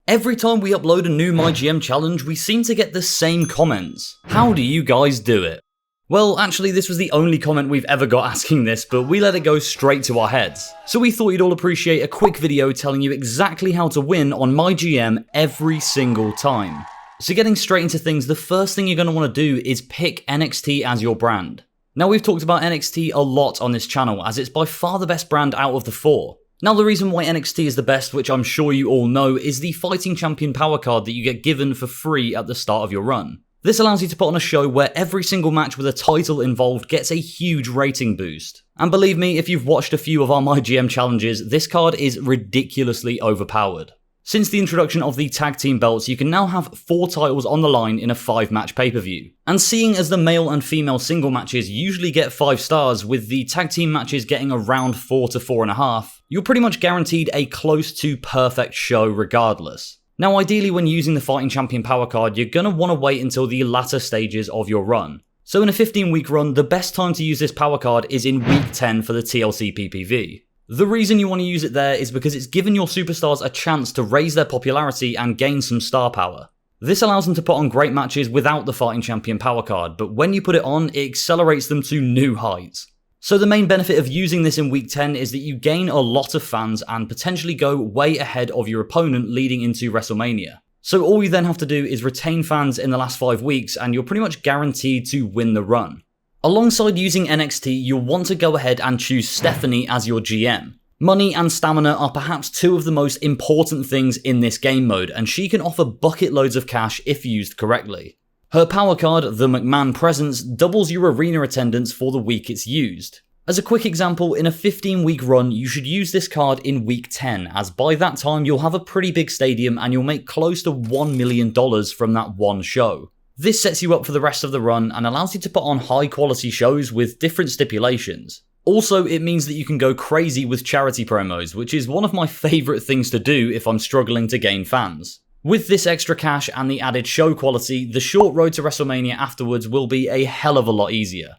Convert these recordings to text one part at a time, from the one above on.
Every time we upload a new MyGM challenge, we seem to get the same comments. How do you guys do it? Well, actually, this was the only comment we've ever got asking this, but we let it go straight to our heads. So we thought you'd all appreciate a quick video telling you exactly how to win on MyGM every single time. So getting straight into things, the first thing you're going to want to do is pick NXT as your brand. Now, we've talked about NXT a lot on this channel, as it's by far the best brand out of the four. Now, the reason why NXT is the best, which I'm sure you all know, is the Fighting Champion power card that you get given for free at the start of your run. This allows you to put on a show where every single match with a title involved gets a huge rating boost. And believe me, if you've watched a few of our MyGM challenges, this card is ridiculously overpowered. Since the introduction of the tag team belts, you can now have 4 titles on the line in a 5-match pay-per-view. And seeing as the male and female single matches usually get 5 stars, with the tag team matches getting around 4 to 4.5, you're pretty much guaranteed a close to perfect show regardless. Now, ideally when using the Fighting Champion power card, you're going to want to wait until the latter stages of your run. So in a 15-week run, the best time to use this power card is in week 10 for the TLC PPV. The reason you want to use it there is because it's given your superstars a chance to raise their popularity and gain some star power. This allows them to put on great matches without the Fighting Champion power card, but when you put it on, it accelerates them to new heights. So the main benefit of using this in week 10 is that you gain a lot of fans and potentially go way ahead of your opponent leading into WrestleMania. So all you then have to do is retain fans in the last 5 weeks and you're pretty much guaranteed to win the run. Alongside using NXT, you'll want to go ahead and choose Stephanie as your GM. Money and stamina are perhaps 2 of the most important things in this game mode, and she can offer bucket loads of cash if used correctly. Her power card, the McMahon Presence, doubles your arena attendance for the week it's used. As a quick example, in a 15-week run, you should use this card in week 10, as by that time you'll have a pretty big stadium and you'll make close to $1 million from that one show. This sets you up for the rest of the run and allows you to put on high quality shows with different stipulations. Also, it means that you can go crazy with charity promos, which is one of my favourite things to do if I'm struggling to gain fans. With this extra cash and the added show quality, the short road to WrestleMania afterwards will be a hell of a lot easier.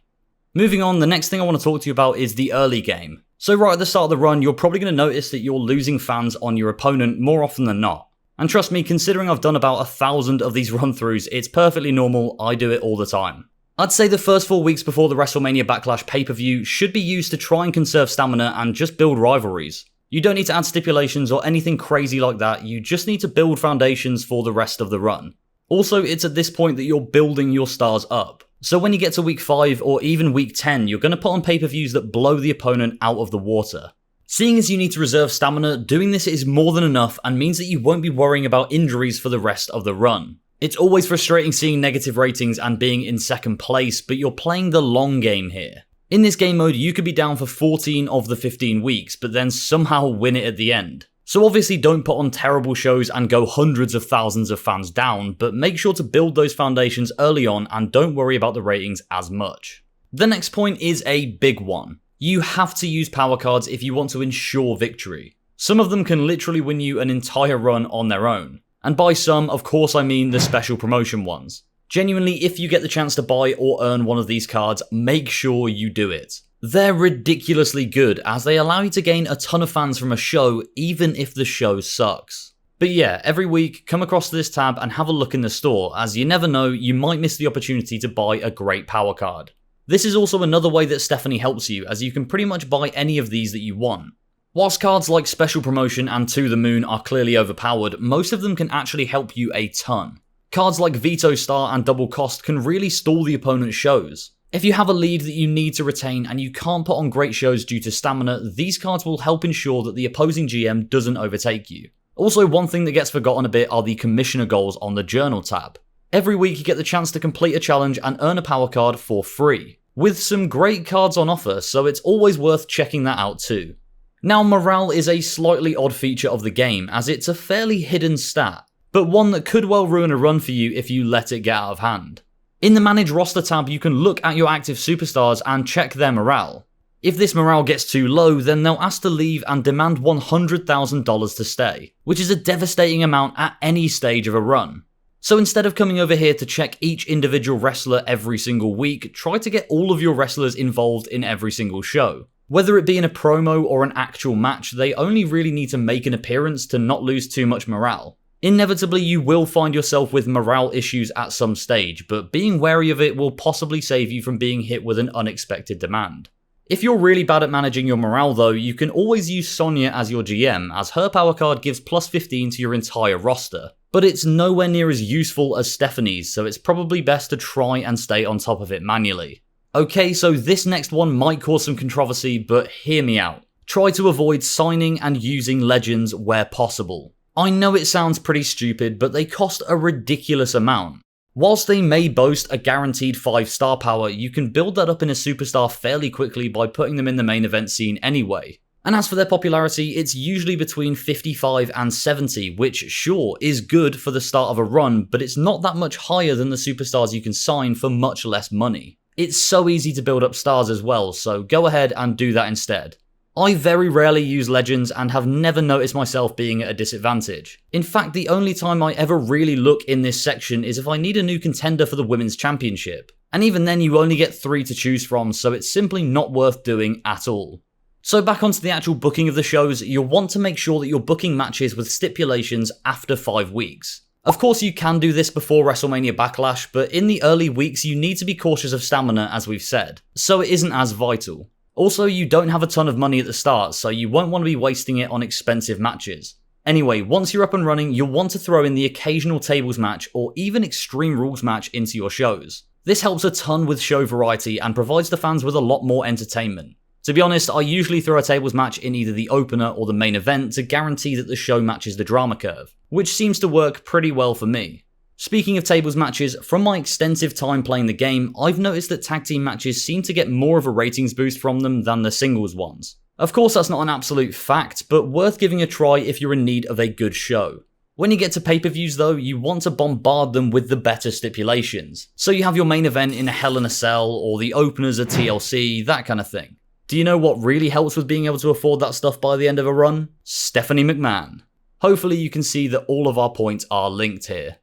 Moving on, the next thing I want to talk to you about is the early game. So right at the start of the run, you're probably going to notice that you're losing fans on your opponent more often than not. And trust me, considering I've done about 1,000 of these run-throughs, it's perfectly normal, I do it all the time. I'd say the first 4 weeks before the WrestleMania Backlash pay-per-view should be used to try and conserve stamina and just build rivalries. You don't need to add stipulations or anything crazy like that, you just need to build foundations for the rest of the run. Also, it's at this point that you're building your stars up. So when you get to week 5 or even week 10, you're going to put on pay-per-views that blow the opponent out of the water. Seeing as you need to reserve stamina, doing this is more than enough and means that you won't be worrying about injuries for the rest of the run. It's always frustrating seeing negative ratings and being in second place, but you're playing the long game here. In this game mode, you could be down for 14 of the 15 weeks, but then somehow win it at the end. So obviously don't put on terrible shows and go hundreds of thousands of fans down, but make sure to build those foundations early on and don't worry about the ratings as much. The next point is a big one. You have to use power cards if you want to ensure victory. Some of them can literally win you an entire run on their own. And by some, of course I mean the special promotion ones. Genuinely, if you get the chance to buy or earn one of these cards, make sure you do it. They're ridiculously good, as they allow you to gain a ton of fans from a show, even if the show sucks. But yeah, every week, come across to this tab and have a look in the store, as you never know, you might miss the opportunity to buy a great power card. This is also another way that Stephanie helps you, as you can pretty much buy any of these that you want. Whilst cards like Special Promotion and To the Moon are clearly overpowered, most of them can actually help you a ton. Cards like Veto Star and Double Cost can really stall the opponent's shows. If you have a lead that you need to retain and you can't put on great shows due to stamina, these cards will help ensure that the opposing GM doesn't overtake you. Also, one thing that gets forgotten a bit are the Commissioner goals on the Journal tab. Every week you get the chance to complete a challenge and earn a power card for free, with some great cards on offer, so it's always worth checking that out too. Now, morale is a slightly odd feature of the game, as it's a fairly hidden stat, but one that could well ruin a run for you if you let it get out of hand. In the Manage Roster tab, you can look at your active superstars and check their morale. If this morale gets too low, then they'll ask to leave and demand $100,000 to stay, which is a devastating amount at any stage of a run. So instead of coming over here to check each individual wrestler every single week, try to get all of your wrestlers involved in every single show. Whether it be in a promo or an actual match, they only really need to make an appearance to not lose too much morale. Inevitably, you will find yourself with morale issues at some stage, but being wary of it will possibly save you from being hit with an unexpected demand. If you're really bad at managing your morale though, you can always use Sonya as your GM, as her power card gives plus 15 to your entire roster. But it's nowhere near as useful as Stephanie's, so it's probably best to try and stay on top of it manually. Okay, so this next one might cause some controversy, but hear me out. Try to avoid signing and using legends where possible. I know it sounds pretty stupid, but they cost a ridiculous amount. Whilst they may boast a guaranteed 5-star power, you can build that up in a superstar fairly quickly by putting them in the main event scene anyway. And as for their popularity, it's usually between 55 and 70, which sure is good for the start of a run, but it's not that much higher than the superstars you can sign for much less money. It's so easy to build up stars as well, so go ahead and do that instead. I very rarely use legends and have never noticed myself being at a disadvantage. In fact, the only time I ever really look in this section is if I need a new contender for the Women's Championship. And even then you only get 3 to choose from, so it's simply not worth doing at all. So back onto the actual booking of the shows, you'll want to make sure that you're booking matches with stipulations after 5 weeks. Of course you can do this before WrestleMania Backlash, but in the early weeks you need to be cautious of stamina as we've said, so it isn't as vital. Also, you don't have a ton of money at the start, so you won't want to be wasting it on expensive matches. Anyway, once you're up and running, you'll want to throw in the occasional tables match or even Extreme Rules match into your shows. This helps a ton with show variety and provides the fans with a lot more entertainment. To be honest, I usually throw a tables match in either the opener or the main event to guarantee that the show matches the drama curve, which seems to work pretty well for me. Speaking of tables matches, from my extensive time playing the game, I've noticed that tag team matches seem to get more of a ratings boost from them than the singles ones. Of course that's not an absolute fact, but worth giving a try if you're in need of a good show. When you get to pay-per-views though, you want to bombard them with the better stipulations. So you have your main event in a Hell in a Cell, or the openers a TLC, that kind of thing. Do you know what really helps with being able to afford that stuff by the end of a run? Stephanie McMahon. Hopefully you can see that all of our points are linked here.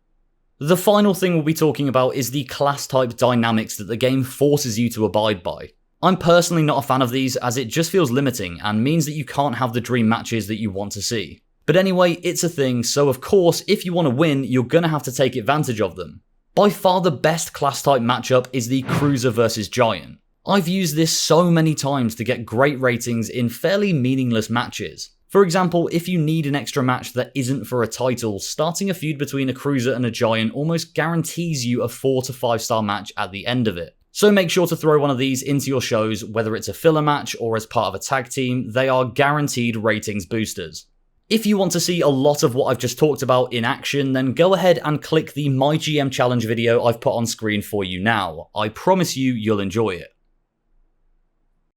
The final thing we'll be talking about is the class type dynamics that the game forces you to abide by. I'm personally not a fan of these, as it just feels limiting and means that you can't have the dream matches that you want to see. But anyway, it's a thing, so of course if you want to win, you're gonna have to take advantage of them. By far the best class type matchup is the Cruiser versus Giant. I've used this so many times to get great ratings in fairly meaningless matches. For example, if you need an extra match that isn't for a title, starting a feud between a Cruiser and a Giant almost guarantees you a 4 to 5 star match at the end of it. So make sure to throw one of these into your shows, whether it's a filler match or as part of a tag team, they are guaranteed ratings boosters. If you want to see a lot of what I've just talked about in action, then go ahead and click the MyGM challenge video I've put on screen for you now. I promise you'll enjoy it.